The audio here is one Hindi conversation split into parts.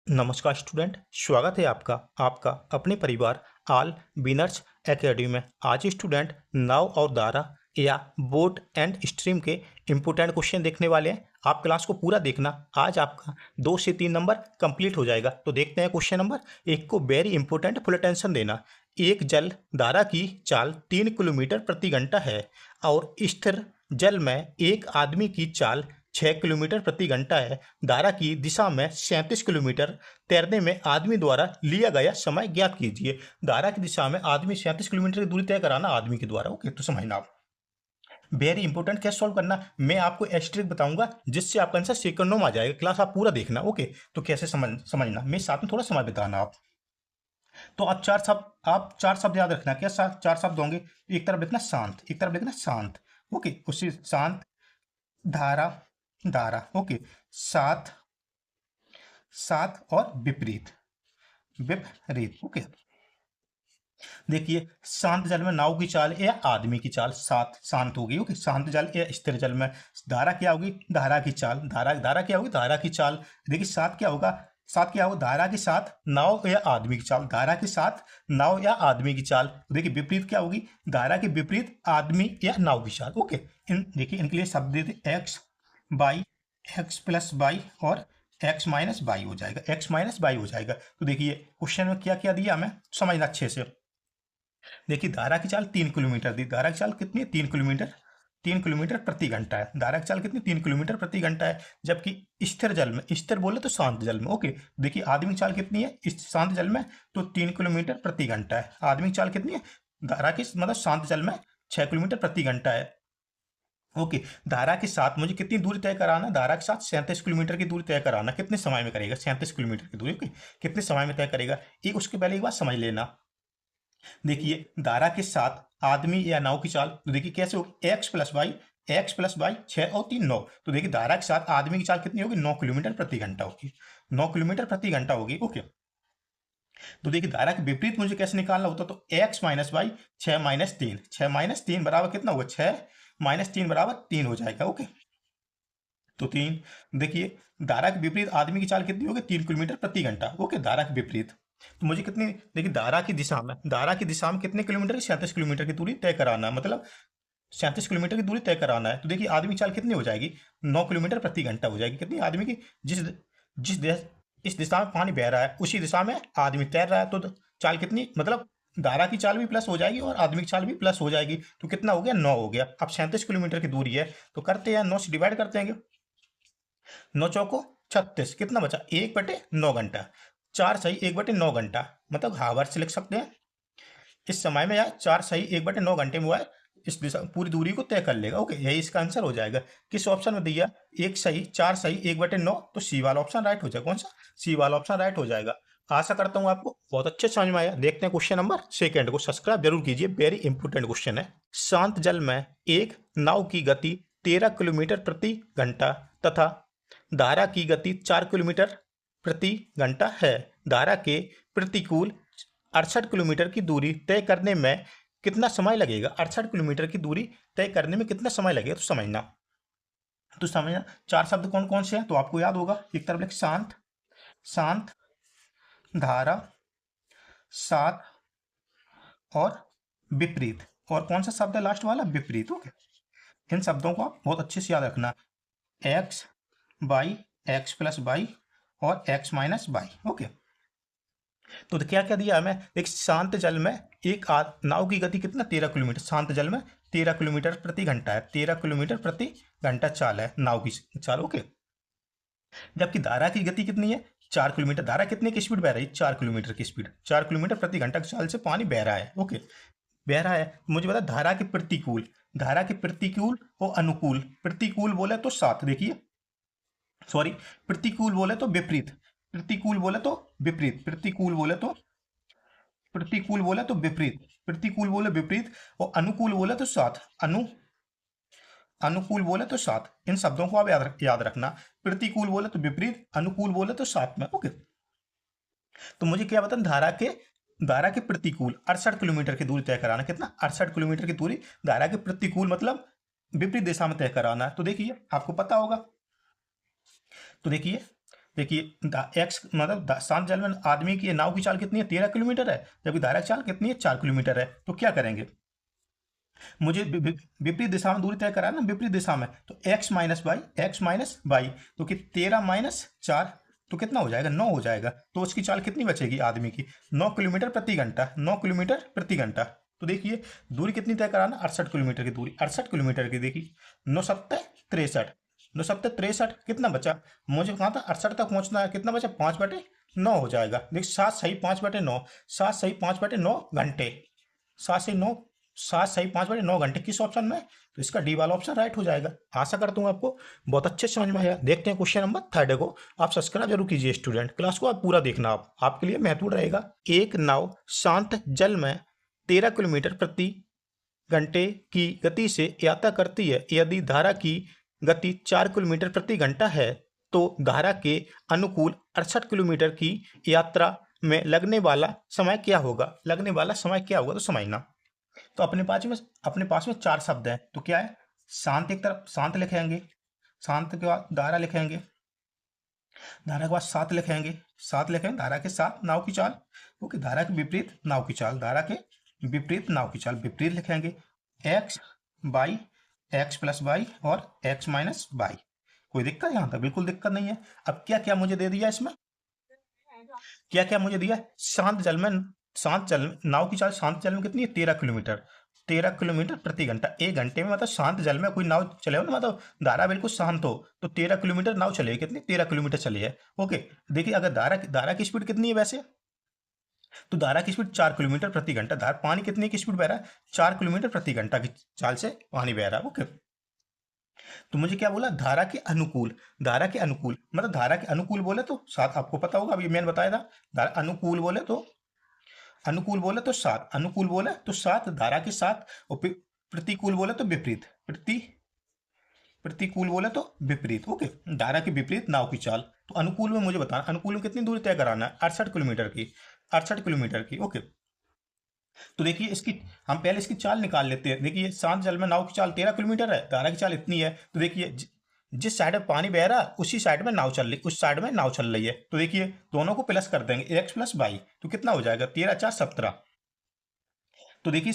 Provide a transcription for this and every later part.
नमस्कार स्टूडेंट, स्वागत है आपका आपका अपने परिवार आल विनर्स एकेडमी में। आज स्टूडेंट नाव और धारा या बोट एंड स्ट्रीम के इम्पोर्टेंट क्वेश्चन देखने वाले हैं। आप क्लास को पूरा देखना, आज आपका 2 से 3 नंबर कंप्लीट हो जाएगा। तो देखते हैं क्वेश्चन नंबर 1 को, वेरी इंपॉर्टेंट, फुल अटेंशन देना। एक जल धारा की चाल 3 किलोमीटर प्रति घंटा है और स्थिर जल में एक आदमी की चाल 6 किलोमीटर प्रति घंटा है। धारा की दिशा में 37 किलोमीटर तैरने में आदमी द्वारा लिया गया समय ज्ञात कीजिए। धारा की दिशा में आदमी 37 किलोमीटर की दूरी तय कराना आदमी के द्वारा। ओके, तो समझना आप। वेरी इंपॉर्टेंट, कैसे सॉल्व करना मैं आपको एस्ट्रिक बताऊंगा, जिससे आपका आंसर सेकंडों में आ जाएगा। क्लास आप पूरा देखना। ओके, तो कैसे समझना, मैं साथ में थोड़ा समय बिताना आप। तो आप चार शब्द याद रखना। क्या चार शब्द होंगे? एक तरफ लिखना शांत, एक तरफ लिखना शांत। ओके, उसी शांत, धारा, धारा। ओके, साथ, साथ और विपरीत, विपरीत। ओके, देखिए शांत जल में नाव की चाल या आदमी की चाल साथ शांत होगी। ओके, शांत जल या स्थिर जल में धारा क्या होगी? धारा की चाल, धारा क्या होगी? धारा की चाल। देखिए साथ क्या होगा? साथ क्या होगा? धारा के साथ नाव या आदमी की चाल, धारा के साथ नाव या आदमी की चाल। देखिए विपरीत क्या होगी? धारा के विपरीत आदमी या नाव की चाल। ओके, देखिए इनके लिए शब्द देते x by, x plus by और एक्स माइनस बाई हो जाएगा, एक्स माइनस बाई हो जाएगा। तो देखिए क्वेश्चन में क्या क्या दिया हमें समझना अच्छे से। देखिए धारा की चाल 3 किलोमीटर दी। धारा की चाल कितनी है? 3 किलोमीटर, 3 किलोमीटर प्रति घंटा है। धारा की चाल कितनी? 3 किलोमीटर प्रति घंटा है। जबकि स्थिर जल में, स्थिर बोले तो शांत जल में। ओके, देखिए आदमी की चाल कितनी है इस शांत जल में? तो 3 किलोमीटर प्रति घंटा है। आदमी की चाल कितनी है धारा की, मतलब शांत जल में? 6 किलोमीटर प्रति घंटा है। ओके, धारा के साथ मुझे कितनी दूरी तय कराना? धारा के साथ 37 किलोमीटर की दूरी तय कराना। कितने समय में करेगा 37 किलोमीटर की दूरी? ओके, कितने समय में तय करेगा? एक उसके पहले एक बात समझ लेना। देखिए धारा के साथ आदमी या नाव की चाल, तो देखिए कैसे होगी? X plus y, x plus y 6 और 3 9। तो देखिए धारा के साथ आदमी की चाल कितनी होगी? 9 किलोमीटर प्रति घंटा होगी, 9 किलोमीटर प्रति घंटा होगी। ओके, तो देखिए धारा के विपरीत मुझे कैसे निकालना होता? तो x minus y, 6 minus 3, 6 minus 3 बराबर कितना होगा? 6 माइनस 3 बराबर 3 हो जाएगा। ओके, तो 3। देखिए धारा के विपरीत आदमी की चाल कितनी होगी? 3 किलोमीटर प्रति घंटा। ओके, धारा के विपरीत तो मुझे कितनी, देखिए धारा की दिशा में, धारा की दिशा में कितने किलोमीटर? 37 किलोमीटर की दूरी तय कराना है, मतलब 37 किलोमीटर की दूरी तय कराना है। तो देखिए आदमी की चाल कितनी हो जाएगी? 9 किलोमीटर प्रति घंटा हो जाएगी। कितनी आदमी की? जिस जिस देश इस दिशा में पानी बह रहा है उसी दिशा में आदमी तैर रहा है, तो चाल कितनी, मतलब धारा की चाल भी प्लस हो जाएगी और आदमी की चाल भी प्लस हो जाएगी। तो कितना हो गया? 9 हो गया। अब 37 किलोमीटर की दूरी है, तो करते हैं 9 से डिवाइड करते हैं। 9 चौको 36, कितना बचा? 1/9 घंटा। 4 सही 1/9 घंटा, मतलब हावर्स लिख सकते हैं। इस समय में यार 4 सही 1/9 घंटे में हुआ है, इस दिशा पूरी दूरी को तय कर लेगा। ओके, यही इसका आंसर हो जाएगा। किस ऑप्शन में दिया? 1 सही 4 सही 1/9, तो सी वाला ऑप्शन राइट हो जाएगा। कौन सा? सी वाला ऑप्शन राइट हो जाएगा। आशा करता हूँ आपको बहुत अच्छे समझ में आया। देखते हैं क्वेश्चन नंबर 2 को। सब्सक्राइब जरूर कीजिए, वेरी इंपॉर्टेंट क्वेश्चन है। शांत जल में एक नाव की गति 13 किलोमीटर प्रति घंटा तथा धारा की गति 4 किलोमीटर प्रति घंटा है। धारा के प्रतिकूल 68 किलोमीटर की दूरी तय करने में कितना समय लगेगा? 68 किलोमीटर की दूरी तय करने में कितना समय लगेगा? तो समझना 4 शब्द कौन कौन से हैं, तो आपको याद होगा। एक तरफ लिख शांत, शांत, धारा, साथ और विपरीत। और कौन सा शब्द है लास्ट वाला? विपरीत। ओके, इन शब्दों को आप बहुत अच्छे से याद रखना। X by, x plus by और एक्स माइनस बाई। ओके, तो क्या क्या दिया हमें? एक शांत जल में एक नाव की गति कितना? 13 किलोमीटर। शांत जल में 13 किलोमीटर प्रति घंटा है, 13 किलोमीटर प्रति घंटा चाल है नाव की चाल। ओके, जबकि धारा की गति कितनी है? 4 किलोमीटर। धारा कितने की स्पीड बह रही है? 4 किलोमीटर की स्पीड, 4 किलोमीटर प्रति घंटा की चाल से पानी बह रहा है। ओके, बह रहा है। मुझे बता धारा के प्रतिकूल, धारा के प्रतिकूल और अनुकूल। प्रतिकूल बोले तो साथ, देखिए सॉरी, प्रतिकूल बोले तो विपरीत, प्रतिकूल बोले तो विपरीत, प्रतिकूल बोले तो, प्रतिकूल बोले तो विपरीत, प्रतिकूल बोले विपरीत और अनुकूल बोले तो साथ, अनुकूल बोले तो साथ। इन शब्दों को आप याद रखना। प्रतिकूल बोले तो विपरीत, अनुकूल बोले तो साथ में। ओके, तो मुझे क्या बता? धारा के प्रतिकूल 68 किलोमीटर की दूरी तय कराना। कितना? 68 किलोमीटर की दूरी धारा के प्रतिकूल, मतलब विपरीत दिशा में तय कराना है। तो देखिए आपको पता होगा, तो देखिए देखिए एक्स मतलब शांत जल में आदमी की नाव की चाल कितनी है 13 किलोमीटर है, जबकि धारा की चाल कितनी है 4 किलोमीटर है। तो क्या करेंगे, मुझे विपरीत दिशा में दूरी तय करा ना, विपरीत दिशा में, तो x minus by x minus by, तो कि 13 माइनस 4 तो कितना हो जाएगा 9 हो जाएगा। तो उसकी चाल कितनी बचेगी आदमी की 9 किलोमीटर प्रति घंटा, 9 किलोमीटर प्रति घंटा। तो देखिए दूरी कितनी तय कराना 68 किलोमीटर की दूरी, 68 किलोमीटर की। देखिए 9 सत्ते 63, 9 सत्ते 63 कितना बचा, मुझे कहा था 68 तक पहुंचना है, कितना बचा 5/9 हो जाएगा। देखिए 7 सही 5/9, 7 सही 5/9 घंटे, 7 सही 9, 7 सही 5/9 घंटे किस ऑप्शन में, तो इसका डी वाला ऑप्शन राइट हो जाएगा। आशा करता हूँ आपको बहुत अच्छे से समझ में आया। देखते हैं क्वेश्चन नंबर 3 को। आप सब्सक्राइब जरूर कीजिए स्टूडेंट, क्लास को आप पूरा देखना, आप आपके लिए महत्वपूर्ण रहेगा। एक नाव शांत जल में 13 किलोमीटर प्रति घंटे की गति से यात्रा करती है। यदि धारा की गति 4 किलोमीटर प्रति घंटा है तो धारा के अनुकूल 68 किलोमीटर की यात्रा में लगने वाला समय क्या होगा, लगने वाला समय क्या होगा, तो समझना। तो अपने पास में 4 शब्द हैं, तो क्या है, शांत एक तरफ शांत लिखेंगे, शांत के बाद धारा लिखेंगे, धारा के बाद सात लिखेंगे, सात लिखेंगे धारा के साथ नाव की चाल, क्योंकि धारा के विपरीत नाव की चाल, धारा के विपरीत नाव की चाल, विपरीत लिखेंगे x by x plus by और एक्स माइनस बाई। कोई दिक्कत यहाँ तक, बिल्कुल दिक्कत नहीं है। अब क्या क्या मुझे दे दिया इसमें, क्या क्या मुझे दिया, शांत जल में, शांत जल नाव की चाल शांत जल में कितनी है 13 किलोमीटर, 13 किलोमीटर प्रति घंटा। एक घंटे में मतलब शांत जल में कोई नाव चले हो ना, मतलब धारा बिल्कुल शांत हो, तो 13 किलोमीटर नाव चले, कितनी 13 किलोमीटर चली है। ओके, देखिए अगर धारा की स्पीड कितनी है वैसे, तो धारा की स्पीड 4 किलोमीटर प्रति घंटा, धारा पानी कितनी की स्पीड बह रहा है 4 किलोमीटर प्रति घंटा की चाल से पानी बह रहा है। ओके, तो मुझे क्या बोला, धारा के अनुकूल, धारा के अनुकूल मतलब धारा के अनुकूल बोले तो सात, आपको पता होगा अभी मैंने बताया था, धारा अनुकूल बोले तो, अनुकूल बोले तो सात, अनुकूल बोले तो सात धारा के साथ, और प्रतिकूल बोले तो विपरीत, प्रतिकूल बोले तो विपरीत। ओके, धारा के विपरीत नाव की चाल। तो अनुकूल में मुझे बताना, अनुकूल में कितनी दूरी तय कराना है 68 किलोमीटर की, 68 किलोमीटर की। ओके, तो देखिए इसकी हम पहले इसकी चाल निकाल लेते हैं। देखिए शांत जल में नाव की चाल 13 किलोमीटर है, धारा की चाल इतनी है, तो देखिए जिस साइड में पानी बह रहा है उसी साइड में नाव चल रही, उस साइड में नाव चल रही है। तो देखिए दोनों को प्लस कर देंगे, एक्स प्लस बाई, तो कितना हो जाएगा 13 4 17। तो देखिए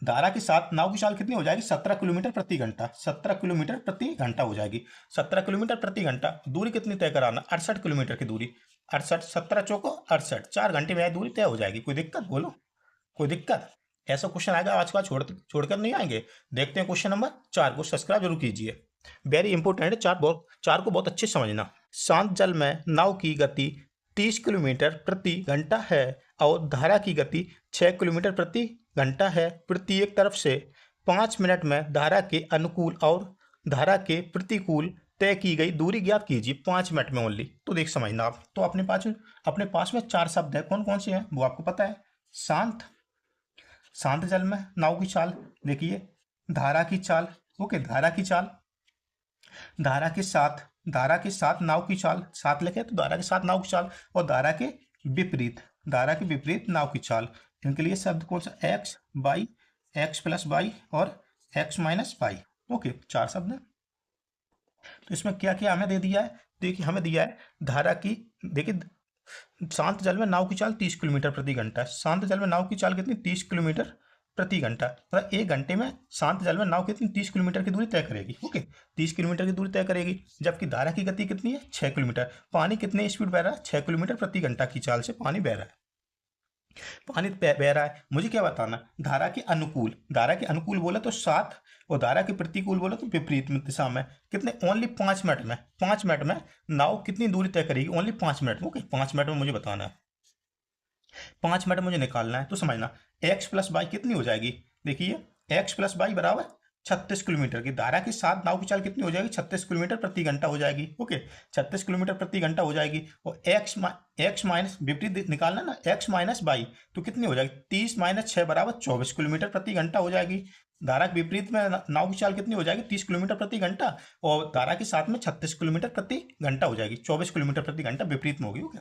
धारा के साथ नाव की चाल कितनी हो जाएगी 17 किलोमीटर प्रति घंटा, 17 किलोमीटर प्रति घंटा हो जाएगी, 17 किलोमीटर प्रति घंटा। दूरी कितनी तय कराना 68 किलोमीटर की दूरी, 68, 17 चौको 68, 4 घंटे में दूरी तय हो जाएगी। कोई दिक्कत बोलो, कोई दिक्कत, ऐसा क्वेश्चन आएगा आज का छोड़कर नहीं आएंगे। देखते हैं क्वेश्चन नंबर 4 को, सब्सक्राइब जरूर कीजिए, वेरी इंपॉर्टेंट है। चार को बहुत अच्छे समझना। शांत जल में नाव की गति 30 किलोमीटर प्रति घंटा है और धारा की गति 6 किलोमीटर प्रति घंटा है। प्रत्येक तरफ से 5 मिनट में धारा के अनुकूल और धारा के प्रतिकूल तय की गई दूरी ज्ञात कीजिए 5 मिनट में ओनली। तो देख समझना आप, तो अपने पास में 4 शब्द है, कौन कौन से हैं वो आपको पता है। शांत जल में नाव की चाल, देखिए धारा की चाल, ओके धारा की चाल, धारा के साथ नाव की चाल, साथ लिखे तो धारा के साथ नाव की चाल, और धारा के विपरीत नाव की चाल। इनके लिए शब्द कौन सा, x by x plus by और एक्स माइनस बाई। ओके, 4 शब्द हैं। तो इसमें क्या क्या हमें दे दिया है, देखिए हमें दिया है धारा की, देखिए शांत जल में नाव की चाल 30 किलोमीटर प्रति घंटा, शांत जल में नाव की चाल कितनी 30 किलोमीटर प्रति घंटा, मतलब 1 घंटे में शांत जल में नाव कितनी 30 किलोमीटर की दूरी तय करेगी। ओके, 30 किलोमीटर की दूरी तय करेगी, जबकि धारा की गति कितनी है 6 किलोमीटर। पानी कितने स्पीड बह रहा है 6 किलोमीटर प्रति घंटा की चाल से पानी बह रहा है, पानी बह रहा है। मुझे क्या बताना, धारा के अनुकूल बोले तो 7 और धारा के प्रतिकूल बोले तो विपरीत दिशा में कितने, ओनली 5 मिनट में, 5 मिनट में नाव कितनी दूरी तय करेगी, ओनली 5 मिनट में। ओके, 5 मिनट में मुझे बताना है, 5 मिनट मुझे निकालना है। तो समझना एक्स प्लस बाई कितनी हो जाएगी, देखिए एक्स प्लस बाई बराबर 36 किलोमीटर की, धारा के साथ नाव की चाल कितनी हो जाएगी 36 किलोमीटर प्रति घंटा हो जाएगी। ओके, 36 किलोमीटर प्रति घंटा हो जाएगी, और एक्स माइनस विपरीत निकालना ना, एक्स माइनस बाई तो कितनी हो जाएगी 30 माइनस 6 बराबर 24 किलोमीटर प्रति घंटा हो जाएगी। धारा के विपरीत में नाव की चाल कितनी हो जाएगी 30 किलोमीटर प्रति घंटा, और धारा के साथ में 36 किलोमीटर प्रति घंटा हो जाएगी, 24 किलोमीटर प्रति घंटा विपरीत में होगी। ओके,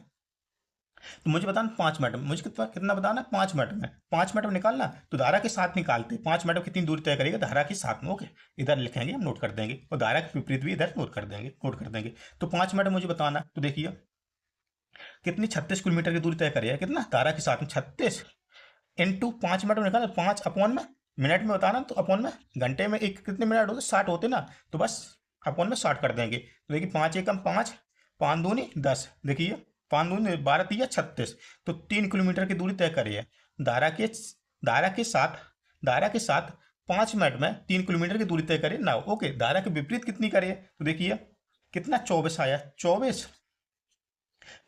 तो मुझे बताना 5 मिनट में, मुझे कितना कितना बताना 5 मिनट में, 5 मिनट में निकालना। तो धारा के साथ निकालते, 5 मिनट में कितनी दूरी तय करेगा धारा के साथ में। ओके, इधर लिखेंगे हम, नोट कर देंगे, और धारा के विपरीत भी इधर नोट कर देंगे। तो 5 मिनट में मुझे बताना, तो देखिए कितनी 36 किलोमीटर की दूरी तय करेगा, कितना धारा के साथ में 36 इंटू 5 मिनट में निकालना, 5 अपॉन में मिनट में बताना, तो अपॉन में घंटे में एक कितने मिनट होते, 60 होते ना, तो बस अपॉन में 60 कर देंगे। तो देखिए 5 एकम 5, 5 दूनी 10, देखिए 5 दूनी 12, 36, तो 3 किलोमीटर की दूरी तय करी है धारा के धारा के साथ धारा के साथ 5 मिनट में 3 किलोमीटर की दूरी तय करिए ना। ओके, धारा के विपरीत कितनी करिए, तो देखिए कितना 24 आया, 24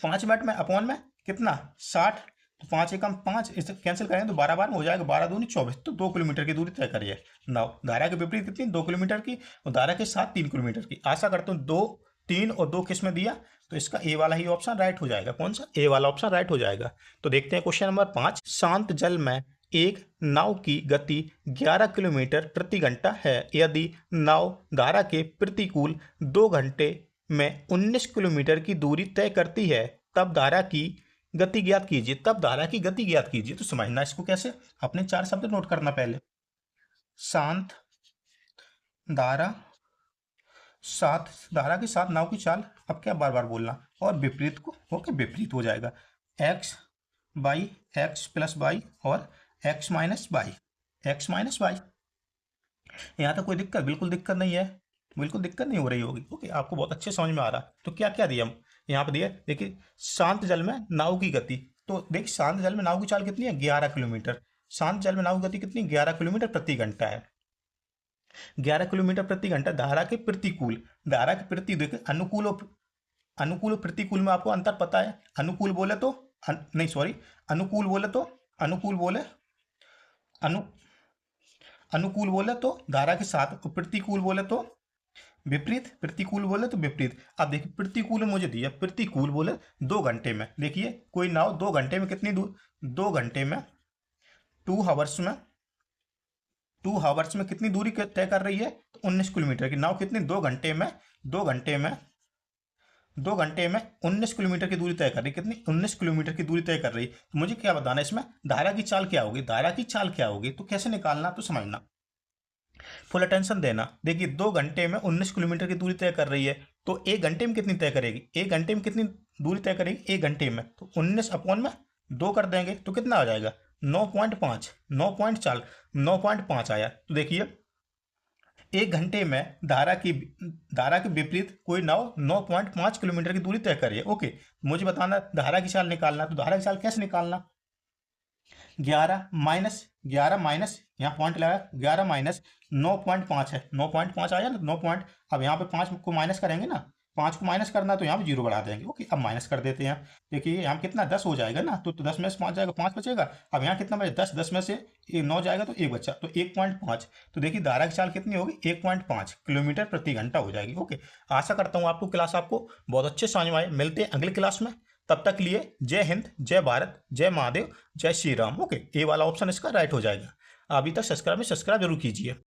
5 मिनट में अपॉन में कितना 60, तो 5 एकम 5, इसे कैंसिल करें तो 12 बार में हो जाएगा, 12 दूनी 24, तो 2 किलोमीटर की दूरी तय करिए ना। धारा के विपरीत कितनी 2 किलोमीटर की, और धारा के साथ 3 किलोमीटर की। आशा करता हूँ 2, 3 और 2 किस में दिया, तो इसका ए वाला ही ऑप्शन राइट हो जाएगा। कौन सा, ए वाला ऑप्शन राइट हो जाएगा। तो देखते हैं क्वेश्चन नंबर 5। शांत जल में एक नाव की गति 11 किलोमीटर प्रति घंटा है। यदि नाव धारा के प्रतिकूल 2 घंटे में 19 किलोमीटर की दूरी तय करती है, तब धारा की गति ज्ञात कीजिए। तो समझना इसको कैसे, अपने 4 शब्द नोट करना पहले। शांत धारा, साथ धारा के साथ नाव की चाल, अब क्या बार बार बोलना, और विपरीत को, ओके विपरीत हो जाएगा, x by x plus by और x माइनस बाई, यहाँ तक कोई दिक्कत, बिल्कुल दिक्कत नहीं हो रही होगी। ओके, आपको बहुत अच्छे समझ में आ रहा। तो क्या क्या दिया हम यहाँ पे दिया, देखिए शांत जल में नाव की गति, तो देख शांत जल में नाव की चाल कितनी है 11 किलोमीटर, शांत जल में नाव की गति कितनी 11 किलोमीटर प्रति घंटा है। 11 किलोमीटर प्रति घंटा धारा के प्रतिकूल, देखिए अनुकूल और प्रतिकूल में आपको अंतर पता है। अनुकूल बोले तो नहीं सॉरी, अनुकूल बोले तो धारा के साथ, और प्रतिकूल बोले तो विपरीत, अब देखिए प्रतिकूल मुझे दिया, प्रतिकूल बोले 2 घंटे में, देखिए कोई नाव 2 घंटे में कितनी दूर, 2 घंटे में 2 हावर्स में कितनी दूरी तय कर रही है, तो 19 किलोमीटर की नाव कितनी 2 घंटे में 19 किलोमीटर की दूरी तय कर रही है, कितनी 19 किलोमीटर की दूरी तय कर रही है। तो मुझे क्या बताना इसमें, धारा की चाल क्या होगी, तो कैसे निकालना, तो समझना, फुल अटेंशन देना। देखिए 2 घंटे में 19 किलोमीटर की दूरी तय कर रही है, तो 1 घंटे में कितनी तय करेगी, 1 घंटे में कितनी दूरी तय करेगी 1 घंटे में, तो 19 अपॉन में 2 कर देंगे, तो कितना आ जाएगा 9.5 आया। तो देखिए 1 घंटे में धारा के विपरीत कोई नाव 9.5 किलोमीटर की दूरी तय करिए। ओके, मुझे बताना धारा की चाल निकालना, तो धारा की चाल कैसे निकालना, 11 माइनस यहाँ पॉइंट लगा, 11 माइनस 9.5 है, 9.5 आया ना, 9 पॉइंट, अब यहाँ पे 5 को माइनस करेंगे ना, 5 को माइनस करना तो यहाँ पे 0 बढ़ा देंगे। ओके, अब माइनस कर देते हैं, देखिए यहाँ कितना 10 हो जाएगा ना, तो 10 में से 5 जाएगा, 5 बचेगा। अब यहाँ कितना बचे 10 में से 9 जाएगा तो 1 बचा, तो 1.5। तो देखिए धारा की चाल कितनी होगी 1.5 किलोमीटर प्रति घंटा हो जाएगी। ओके, आशा करता हूँ आपको क्लास आपको बहुत अच्छे समझ में आए। मिलते हैं अगले क्लास में, तब तक लिए जय हिंद, जय भारत, जय महादेव, जय श्री राम। ओके, ए वाला ऑप्शन इसका राइट हो जाएगा। अभी तक सब्सक्राइब जरूर कीजिए।